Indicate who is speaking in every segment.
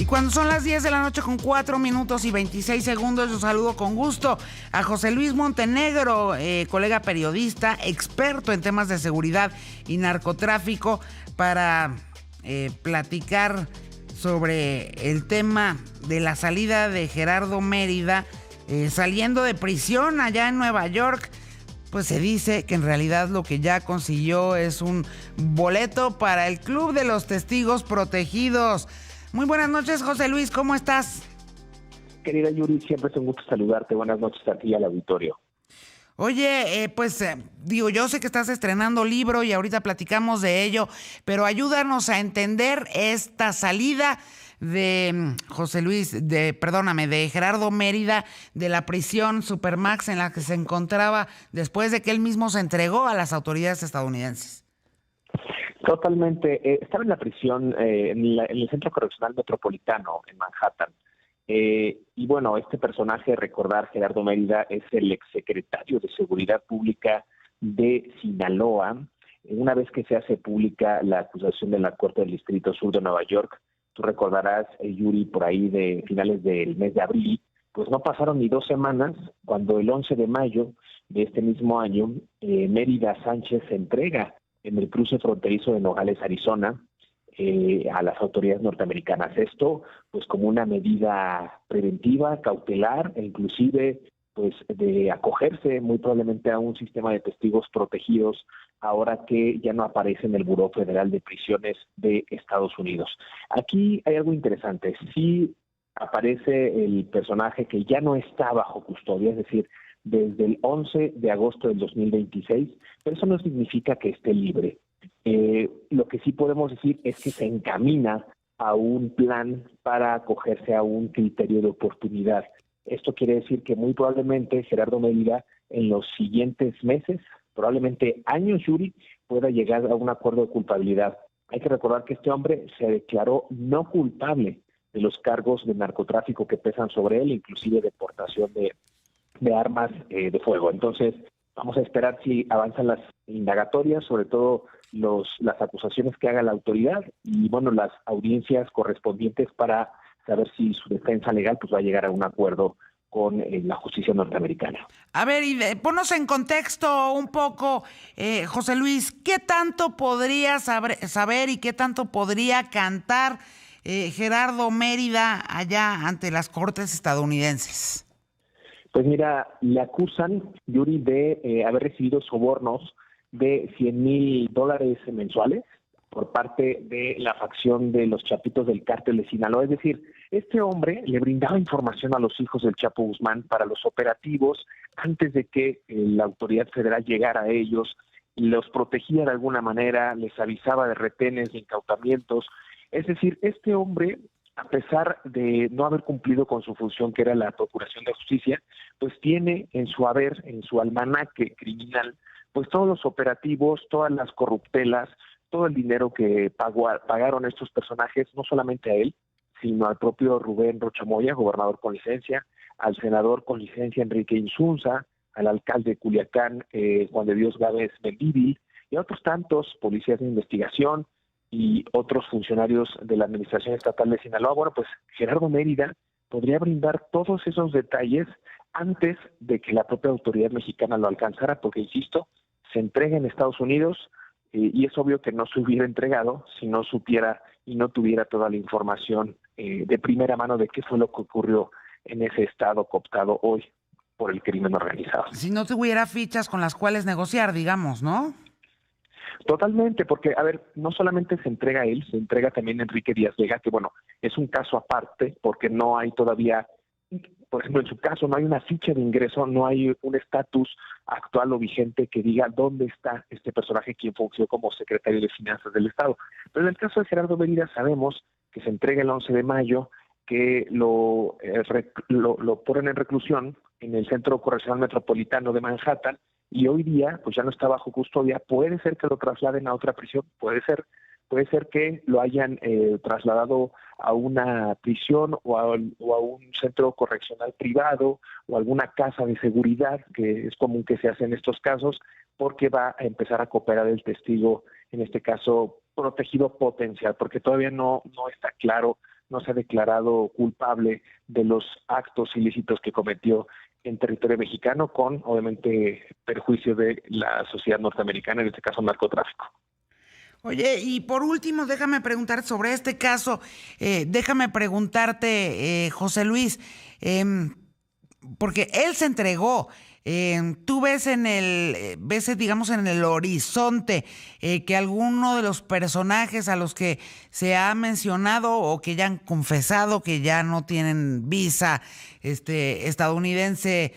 Speaker 1: cuando son las 10 de la noche con 4 minutos y 26 segundos, yo saludo con gusto a José Luis Montenegro, colega periodista, experto en temas de seguridad y narcotráfico, para platicar sobre el tema de la salida de Gerardo Mérida, saliendo de prisión allá en Nueva York. Pues se dice que en realidad lo que ya consiguió es un boleto para el Club de los Testigos Protegidos. Muy buenas noches, José Luis, ¿cómo estás?
Speaker 2: Querida Yuri, siempre es un gusto saludarte. Buenas noches a ti y al auditorio.
Speaker 1: Oye, yo sé que estás estrenando libro y ahorita platicamos de ello, pero ayúdanos a entender esta salida de de Gerardo Mérida de la prisión Supermax en la que se encontraba después de que él mismo se entregó a las autoridades estadounidenses.
Speaker 2: Totalmente. Estaba en la prisión, en el Centro Correccional Metropolitano, en Manhattan. Y bueno, este personaje, recordar, Gerardo Mérida, es el exsecretario de Seguridad Pública de Sinaloa. Una vez que se hace pública la acusación de la Corte del Distrito Sur de Nueva York, tú recordarás, Yuri, por ahí de finales del mes de abril, pues no pasaron ni 2 semanas cuando el 11 de mayo de este mismo año, Mérida Sánchez se entrega en el cruce fronterizo de Nogales, Arizona, a las autoridades norteamericanas. Esto, pues, como una medida preventiva, cautelar e inclusive, pues, de acogerse muy probablemente a un sistema de testigos protegidos ahora que ya no aparece en el Buró Federal de Prisiones de Estados Unidos. Aquí hay algo interesante. Sí aparece el personaje que ya no está bajo custodia, es decir, desde el 11 de agosto del 2026, pero eso no significa que esté libre. Lo que sí podemos decir es que se encamina a un plan para acogerse a un criterio de oportunidad. Esto quiere decir que muy probablemente Gerardo Mérida en los siguientes meses, probablemente años, Yuri, pueda llegar a un acuerdo de culpabilidad. Hay que recordar que este hombre se declaró no culpable de los cargos de narcotráfico que pesan sobre él, inclusive de portación de armas de fuego. Entonces, vamos a esperar si avanzan las indagatorias, sobre todo las acusaciones que haga la autoridad y, bueno, las audiencias correspondientes para saber si su defensa legal pues va a llegar a un acuerdo con la justicia norteamericana.
Speaker 1: A ver, ponnos en contexto un poco, José Luis, ¿qué tanto podría saber y qué tanto podría cantar Gerardo Mérida allá ante las cortes estadounidenses?
Speaker 2: Pues mira, le acusan, Yuri, de haber recibido sobornos de $100,000 mensuales por parte de la facción de los Chapitos del Cártel de Sinaloa. Es decir, este hombre le brindaba información a los hijos del Chapo Guzmán para los operativos antes de que la autoridad federal llegara a ellos, los protegía de alguna manera, les avisaba de retenes, de incautamientos. Es decir, este hombre, a pesar de no haber cumplido con su función, que era la procuración de justicia, pues tiene en su haber, en su almanaque criminal, pues todos los operativos, todas las corruptelas, todo el dinero que pagaron estos personajes, no solamente a él, sino al propio Rubén Rocha Moya, gobernador con licencia, al senador con licencia Enrique Insunza, al alcalde de Culiacán, Juan de Dios Gávez Mendívil, y a otros tantos policías de investigación y otros funcionarios de la Administración Estatal de Sinaloa. Bueno, pues Gerardo Mérida podría brindar todos esos detalles antes de que la propia autoridad mexicana lo alcanzara, porque, insisto, se entrega en Estados Unidos y es obvio que no se hubiera entregado si no supiera y no tuviera toda la información de primera mano de qué fue lo que ocurrió en ese estado cooptado hoy por el crimen organizado.
Speaker 1: Si no tuviera fichas con las cuales negociar, digamos, ¿no?
Speaker 2: Totalmente, porque, a ver, no solamente se entrega él, se entrega también Enrique Díaz Vega, que, bueno, es un caso aparte, porque no hay todavía, por ejemplo, en su caso, no hay una ficha de ingreso, no hay un estatus actual o vigente que diga dónde está este personaje quien funcionó como secretario de Finanzas del Estado. Pero en el caso de Gerardo Mérida sabemos que se entrega el 11 de mayo, que lo ponen en reclusión en el Centro Correccional Metropolitano de Manhattan, y hoy día pues ya no está bajo custodia. Puede ser que lo trasladen a otra prisión, puede ser que lo hayan trasladado a una prisión o a un centro correccional privado o alguna casa de seguridad, que es común que se hace en estos casos, porque va a empezar a cooperar el testigo, en este caso protegido potencial, porque todavía no está claro no se ha declarado culpable de los actos ilícitos que cometió en territorio mexicano, con obviamente perjuicio de la sociedad norteamericana, en este caso narcotráfico.
Speaker 1: Oye, y por último, déjame preguntar sobre este caso, déjame preguntarte, José Luis, porque él se entregó. Tú ves digamos, en el horizonte que alguno de los personajes a los que se ha mencionado o que ya han confesado que ya no tienen visa estadounidense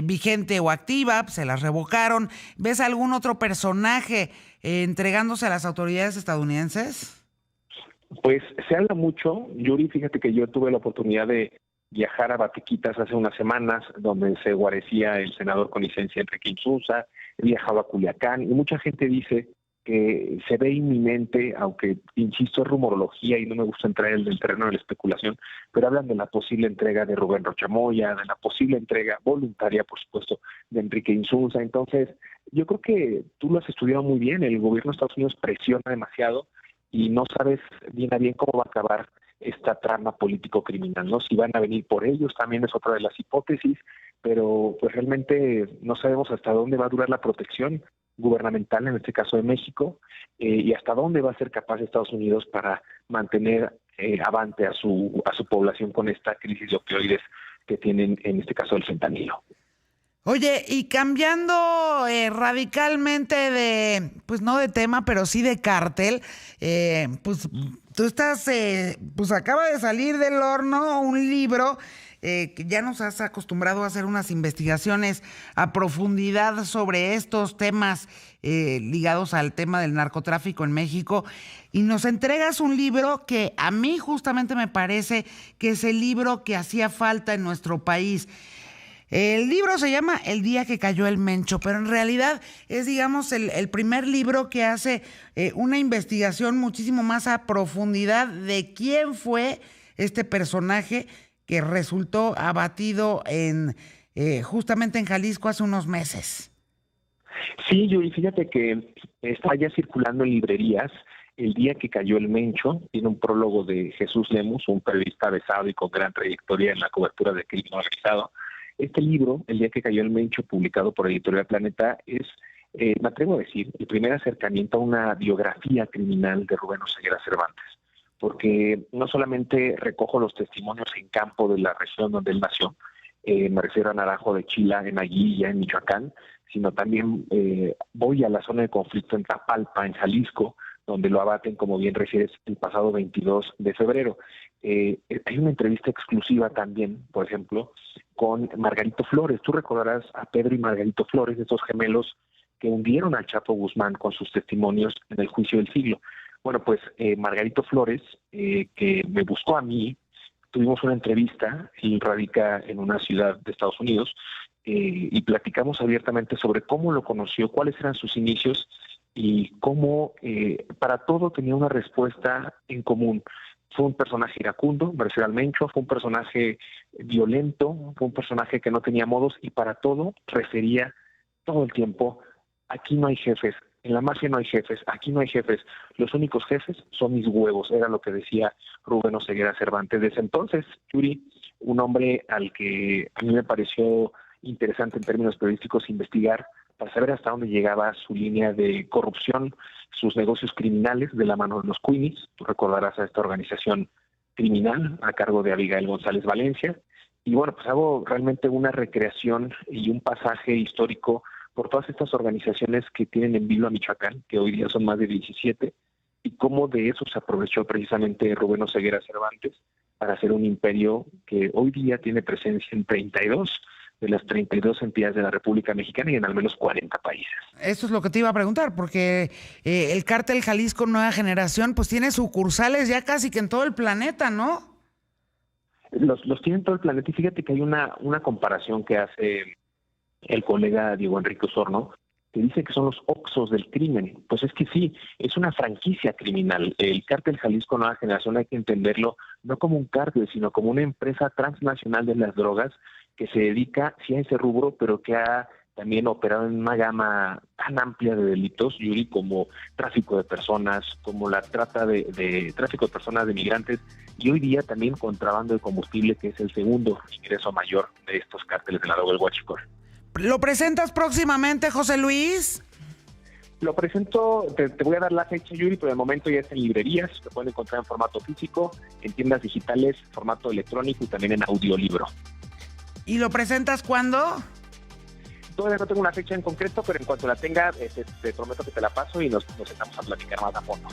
Speaker 1: vigente o activa, se las revocaron. ¿Ves algún otro personaje entregándose a las autoridades estadounidenses?
Speaker 2: Pues se habla mucho, Yuri. Fíjate que yo tuve la oportunidad de viajar a Batequitas hace unas semanas, donde se guarecía el senador con licencia Enrique Insunza. He viajado a Culiacán y mucha gente dice que se ve inminente, aunque insisto, es rumorología y no me gusta entrar en el terreno de la especulación, pero hablan de la posible entrega de Rubén Rocha Moya, de la posible entrega voluntaria, por supuesto, de Enrique Insunza. Entonces, yo creo que tú lo has estudiado muy bien. El gobierno de Estados Unidos presiona demasiado y no sabes bien a bien cómo va a acabar esta trama político-criminal, ¿no? Si van a venir por ellos también es otra de las hipótesis, pero pues realmente no sabemos hasta dónde va a durar la protección gubernamental, en este caso de México, y hasta dónde va a ser capaz Estados Unidos para mantener avante a su población con esta crisis de opioides que tienen, en este caso, el fentanilo.
Speaker 1: Oye, y cambiando radicalmente pues no de tema, pero sí de cártel, pues tú estás, pues acaba de salir del horno un libro que ya nos has acostumbrado a hacer unas investigaciones a profundidad sobre estos temas ligados al tema del narcotráfico en México, y nos entregas un libro que a mí justamente me parece que es el libro que hacía falta en nuestro país. El libro se llama El día que cayó el Mencho, pero en realidad es, digamos, el primer libro que hace una investigación muchísimo más a profundidad de quién fue este personaje que resultó abatido justamente en Jalisco hace unos meses.
Speaker 2: Sí, Yuri, fíjate que está ya circulando en librerías. El día que cayó el Mencho tiene un prólogo de Jesús Lemus, un periodista avesado y con gran trayectoria en la cobertura de crimen organizado. Este libro, El día que cayó el Mencho, publicado por Editorial Planeta, es, me atrevo a decir, el primer acercamiento a una biografía criminal de Rubén Oseguera Cervantes, porque no solamente recojo los testimonios en campo de la región donde él nació, me refiero a Naranjo de Chila, en Aguilla, en Michoacán, sino también voy a la zona de conflicto en Tapalpa, en Jalisco, donde lo abaten, como bien refieres, el pasado 22 de febrero. Hay una entrevista exclusiva también, por ejemplo, con Margarito Flores. Tú recordarás a Pedro y Margarito Flores, estos gemelos que hundieron al Chapo Guzmán con sus testimonios en el juicio del siglo. Bueno, pues Margarito Flores, que me buscó a mí, tuvimos una entrevista, él radica en una ciudad de Estados Unidos, y platicamos abiertamente sobre cómo lo conoció, cuáles eran sus inicios y cómo para todo tenía una respuesta en común. Fue un personaje iracundo, me refiero al Mencho, fue un personaje violento, fue un personaje que no tenía modos y para todo refería todo el tiempo: aquí no hay jefes, en la mafia no hay jefes, aquí no hay jefes, los únicos jefes son mis huevos, era lo que decía Rubén Oseguera Cervantes. Desde entonces, Yuri, un hombre al que a mí me pareció interesante en términos periodísticos investigar para saber hasta dónde llegaba su línea de corrupción, sus negocios criminales de la mano de los Queenies. Tú recordarás a esta organización criminal a cargo de Abigail González Valencia. Y bueno, pues hago realmente una recreación y un pasaje histórico por todas estas organizaciones que tienen en vilo a Michoacán, que hoy día son más de 17, y cómo de eso se aprovechó precisamente Rubén Oseguera Cervantes para hacer un imperio que hoy día tiene presencia en 32 de las 32 entidades de la República Mexicana y en al menos 40 países.
Speaker 1: Eso es lo que te iba a preguntar, porque el Cártel Jalisco Nueva Generación pues tiene sucursales ya casi que en todo el planeta, ¿no?
Speaker 2: Los tiene en todo el planeta, y fíjate que hay una comparación que hace el colega Diego Enrique Osorno, que dice que son los Oxxos del crimen. Pues es que sí, es una franquicia criminal. El Cártel Jalisco Nueva Generación hay que entenderlo no como un cártel, sino como una empresa transnacional de las drogas que se dedica, sí, a ese rubro, pero que ha también operado en una gama tan amplia de delitos, Yuri, como tráfico de personas, como la trata de tráfico de personas, de migrantes, y hoy día también contrabando de combustible, que es el segundo ingreso mayor de estos cárteles de la droga del huachicol.
Speaker 1: ¿Lo presentas próximamente, José Luis?
Speaker 2: Lo presento, te voy a dar la fecha, Yuri, pero de momento ya es en librerías, se pueden encontrar en formato físico, en tiendas digitales, formato electrónico y también en audiolibro.
Speaker 1: ¿Y lo presentas cuándo?
Speaker 2: Todavía no tengo una fecha en concreto, pero en cuanto la tenga, te prometo que te la paso y nos sentamos a platicar más a fondo.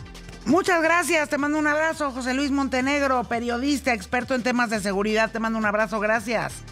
Speaker 1: Muchas gracias, te mando un abrazo, José Luis Montenegro, periodista, experto en temas de seguridad, te mando un abrazo, gracias.